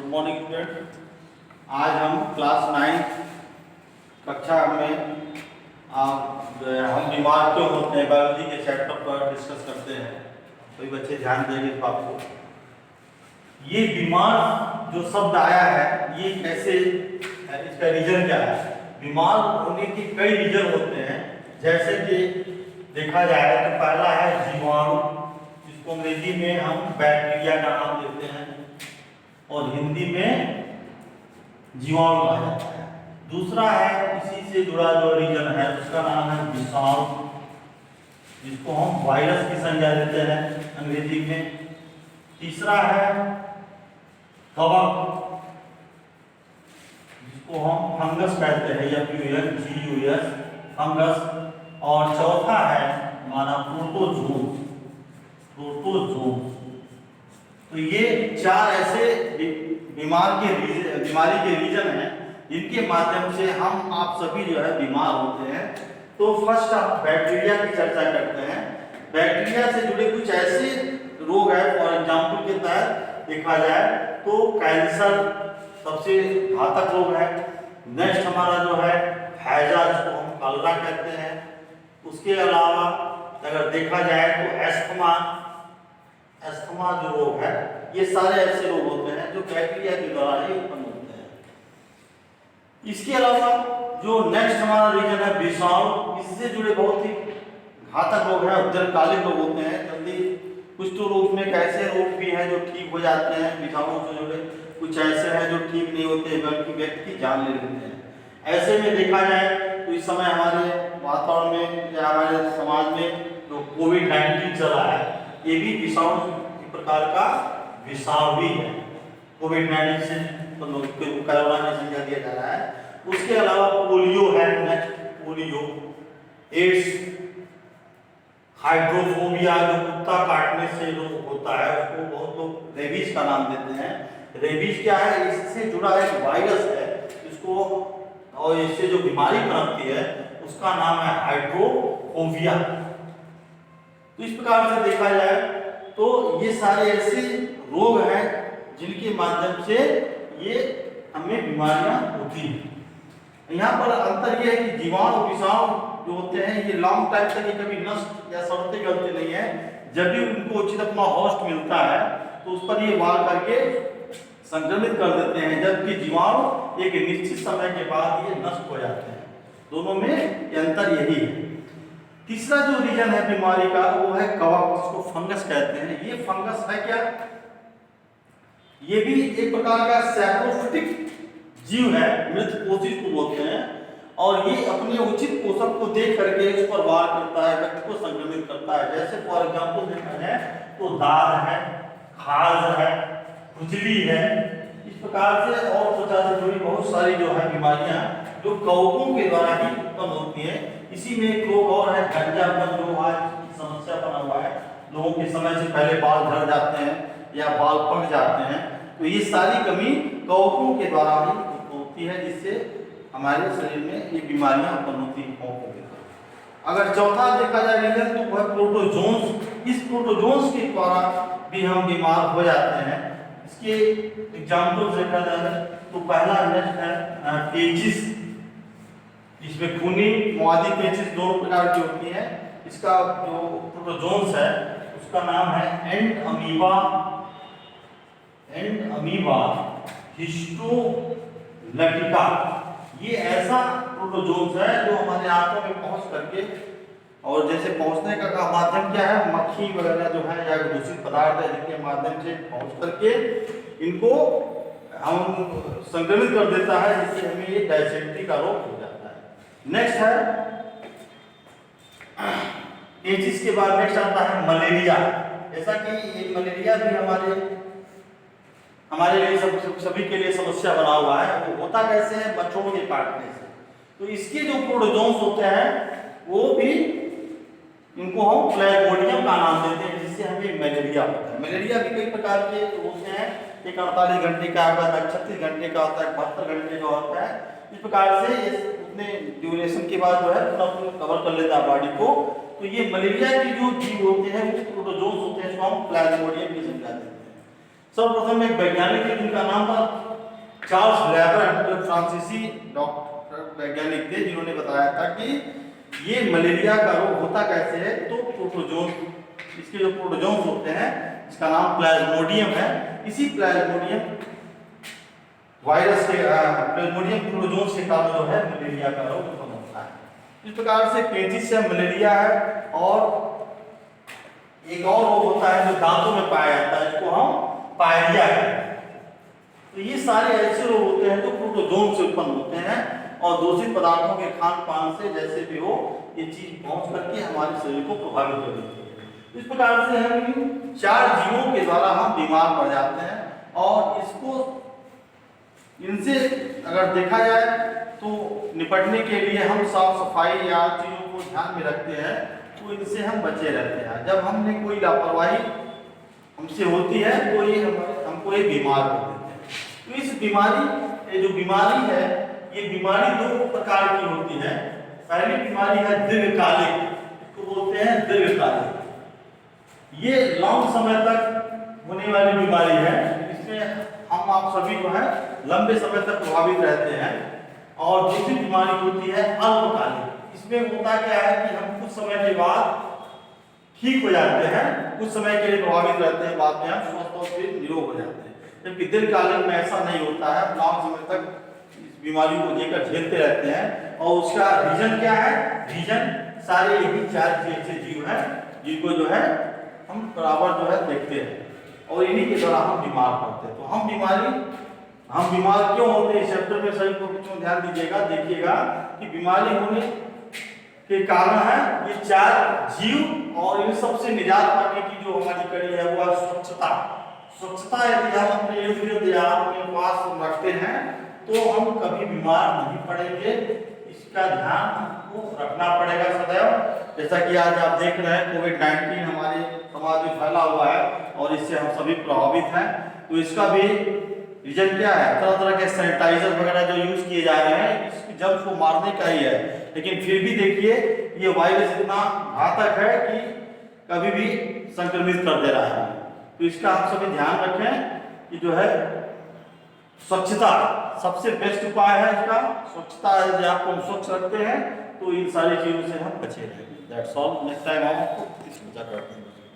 Good morning student. आज हम class 9 कक्षा में हम बीमार क्यों होते हैं बायोलॉजी के चैप्टर पर डिस्कस करते हैं। कोई बच्चे ध्यान देंगे इस बात को। ये बीमार जो शब्द आया है ये कैसे है, इसका रीजन क्या है। बीमार होने के कई रीजन होते हैं। जैसे कि देखा जाए तो पहला है जीवाणु, जिसको अंग्रेजी में हम बैक्टीरिया का नाम देते हैं और हिंदी में जीवाणु कहा जाता है। दूसरा है इसी से जुड़ा जो रीजन है उसका नाम है विषाणु, जिसको हम वायरस की संज्ञा देते हैं अंग्रेजी में। तीसरा है कवक, जिसको हम फंगस कहते हैं FUNGUS फंगस। और चौथा है हमारा प्रोटोजोन। तो ये चार ऐसे बीमारी के रीजन हैं जिनके माध्यम से हम आप सभी जो है बीमार होते हैं। तो फर्स्ट आप बैक्टीरिया की चर्चा करते हैं। बैक्टीरिया से जुड़े कुछ ऐसे रोग है, फॉर एग्जांपल के तहत देखा जाए तो कैंसर सबसे घातक रोग है। नेक्स्ट हमारा जो है हैजा, जिसको हम कॉलरा कहते हैं। उसके अलावा अगर देखा जाए तो एस्थमा जो रोग है, ये सारे ऐसे रोग होते हैं जो बैक्टीरिया के द्वारा ही उत्पन्न होते हैं। इसके अलावा जो नेक्स्ट हमारा रीजन है विषाणु, इससे जुड़े बहुत ही घातक रोग हैं, दीर्घकालिक रोग होते हैं जल्दी। कुछ तो रोग में ऐसे रोग भी हैं जो ठीक हो जाते हैं विषाणु से जुड़े, कुछ ऐसे हैं जो ठीक नहीं होते बल्कि व्यक्ति की जान ले लेते हैं। ऐसे में देखा जाए तो इस समय हमारे वातावरण में या हमारे समाज में जो कोविड-19 चला है, ये भी विषाणु एक प्रकार का विषाणु ही है। कोविड-19 से कोरोना में संज्ञा दिया जा रहा है। उसके अलावा पोलियो है, नेक्स्ट पोलियो, एड्स, हाइड्रोफोबिया जो कुत्ता काटने से जो होता है उसको बहुत लोग रेबीज का नाम देते हैं। रेबीज क्या है, इससे जुड़ा एक वायरस है इसको, और इससे जो बीमारी पनपती है उसका नाम है हाइड्रोफोबिया। तो इस प्रकार से देखा जाए तो ये सारे ऐसे रोग हैं जिनके माध्यम से ये हमें बीमारियां होती हैं। यहाँ पर अंतर ये है कि जीवाणु विषाणु जो होते हैं ये लॉन्ग टाइम तक कभी नष्ट या सड़ते गलते नहीं है। जब भी उनको उचित अपना होस्ट मिलता है तो उस पर ये वार करके संक्रमित कर देते हैं, जबकि जीवाणु एक निश्चित समय के बाद ये नष्ट हो जाते हैं। दोनों में अंतर यही है। तीसरा जो रीजन है बीमारी का वो है कवक, जिसको फंगस कहते हैं। ये फंगस है क्या, ये भी एक प्रकार का सैप्रोफिटिक जीव है, मृत पोषित को बोलते हैं। और ये अपने उचित पोषक को देख करके उस पर वार करता है, व्यक्ति को संक्रमित करता है। जैसे फॉर एग्जाम्पल देखा जाए तो दाद है, खाज है, खुजली है। इस प्रकार से और त्वचा से जुड़ी बहुत सारी जो है बीमारियां जो कवकों के द्वारा ही उत्पन्न होती हैं। इसी में एक रोग और है गंजापन, जो आज की समस्या बना हुआ है। लोगों के समय से पहले बाल झड़ जाते हैं या बाल पक जाते हैं, तो ये सारी कमी कवकों के द्वारा ही होती है, जिससे हमारे शरीर में ये बीमारियां उत्पन्न होती हैं। अगर चौथा देखा जाए रीजन तो वह प्रोटोजोन्स। इस प्रोटोजोन्स के द्वारा भी हम बीमार हो जाते हैं। इसके एग्जाम्पल देखा जाए तो पहला नेक्स्ट है पेचिस, जिसमें खूनी मुआदी पेचिस दोनों प्रकार की होती है। इसका जो प्रोटोजोन्स है उसका नाम है एंड अमीबा हिस्टोलैटिका। ये ऐसा प्रोटोजोन्स है जो हमारे आंतों में पहुंच करके, और जैसे पहुंचने का माध्यम क्या है, मक्खी वगैरह जो है या दूषित पदार्थ है जिनके माध्यम से पहुंच करके इनको हम संक्रमित कर देता है, जिससे हमें ये डायसेंट्री का रोग हो जाता है। नेक्स्ट है पेचिस के बाद नेक्स्ट आता है मलेरिया। जैसा कि ये मलेरिया भी हमारे लिए सभी के लिए समस्या बना हुआ है। वो होता कैसे है, मच्छरों के काटने से। तो इसके जो प्रोटोजोन्स होते हैं वो भी, इनको हम प्लाज्मोडियम का नाम देते हैं, जिससे हमें मलेरिया होता है। मलेरिया भी कई प्रकार के होते हैं, एक 48 घंटे का होता है, 36 घंटे का होता है, 72 घंटे का होता है। इस प्रकार से उतने ड्यूरेशन के बाद जो है पूरा कवर कर लेता है बॉडी को। तो ये मलेरिया की जो जीव होते हैं वो प्रोटोजोन्स होते हैं, इसको हम प्लाज्मोडियम की संज्ञा देते हैं। सर्वप्रथम एक वैज्ञानिक है जिनका नाम था चार्ल्स लेबर जो फ्रांसीसी डॉक्टर वैज्ञानिक थे, जिन्होंने बताया था कि ये मलेरिया का रोग होता कैसे है। तो प्रोटोजोन, इसके जो प्रोटोजोन्स होते हैं, इसका नाम प्लाज्मोडियम है। इसी प्लाज्मोडियम वायरस के प्लाज्मोडियम प्रोटोजोन्स के कारण जो है मलेरिया का रोग उत्पन्न होता है। इस प्रकार से पेचिशियम मलेरिया है। और एक और रोग होता है जो दांतों में पाया जाता है, इसको हम पायरिया कहते हैं। तो ये सारे ऐसे रोग होते हैं जो प्रोटोजोन से उत्पन्न होते हैं और दूषित पदार्थों के खान पान से जैसे भी हो ये चीज पहुंच करके हमारे शरीर को प्रभावित कर देती है। इस प्रकार से हम 4 जीवों के द्वारा हम बीमार पड़ जाते हैं। और इसको, इनसे अगर देखा जाए तो निपटने के लिए हम साफ सफाई या चीजों को ध्यान में रखते हैं, तो इनसे हम बचे रहते हैं। जब हमने कोई लापरवाही हमसे होती है तो ये हमको ये बीमार कर देते हैं। तो इस बीमारी, ये जो बीमारी है, ये बीमारी 2 प्रकार की होती है। पहली बीमारी है दीर्घकालिक, इसको बोलते हैं दीर्घकालिक। ये लंबे समय तक होने वाली बीमारी है। इसमें हम आप सभी जो है लंबे समय तक प्रभावित रहते हैं। और दूसरी बीमारी होती है अल्पकालिक। इसमें होता क्या है कि हम कुछ समय के बाद ठीक हो जाते हैं, कुछ समय के लिए प्रभावित रहते हैं, बाद में हम स्वस्थ और फिर निरोग हो जाते हैं। जबकि दीर्घकालिक में ऐसा नहीं होता है, लंबे समय तक इस बीमारी को लेकर झेलते रहते हैं। और उसका रीजन क्या है? रीजन सारे यही 4 ऐसे जीव हैं जिनको जो है हम बराबर जो है देखते हैं और इन्हीं के द्वारा हम बीमार पड़ते हैं। तो हम बीमार क्यों होते हैं, इस चैप्टर में सभी को ध्यान दीजिएगा, देखिएगा कि बीमारी होने के कारण है ये 4 जीव। और इन सबसे निजात पाने की जो हमारी कड़ी है वो है स्वच्छता। स्वच्छता यदि हम अपने इर्द गिर्द या अपने पास रखते हैं तो हम कभी बीमार नहीं पड़ेंगे। इसका ध्यान हमको रखना पड़ेगा सदैव। जैसा कि आज आप देख रहे हैं कोविड-19 हमारे समाज में फैला हुआ है और इससे हम सभी प्रभावित हैं। तो इसका भी रीजन क्या है? तरह तरह के सैनिटाइजर वगैरह जो यूज किए जा रहे हैं, इस जर्म्स को मारने का ही है। लेकिन फिर भी देखिए ये वायरस इतना घातक है कि कभी भी संक्रमित कर दे रहा है। तो इसका हम सभी ध्यान रखें कि जो है स्वच्छता सबसे बेस्ट उपाय है। इसका स्वच्छता यदि आपको हम स्वच्छ रखते हैं तो इन सारी चीजों से हम बचे रहेंगे। That's all. नेक्स्ट टाइम हम इसको करते हैं।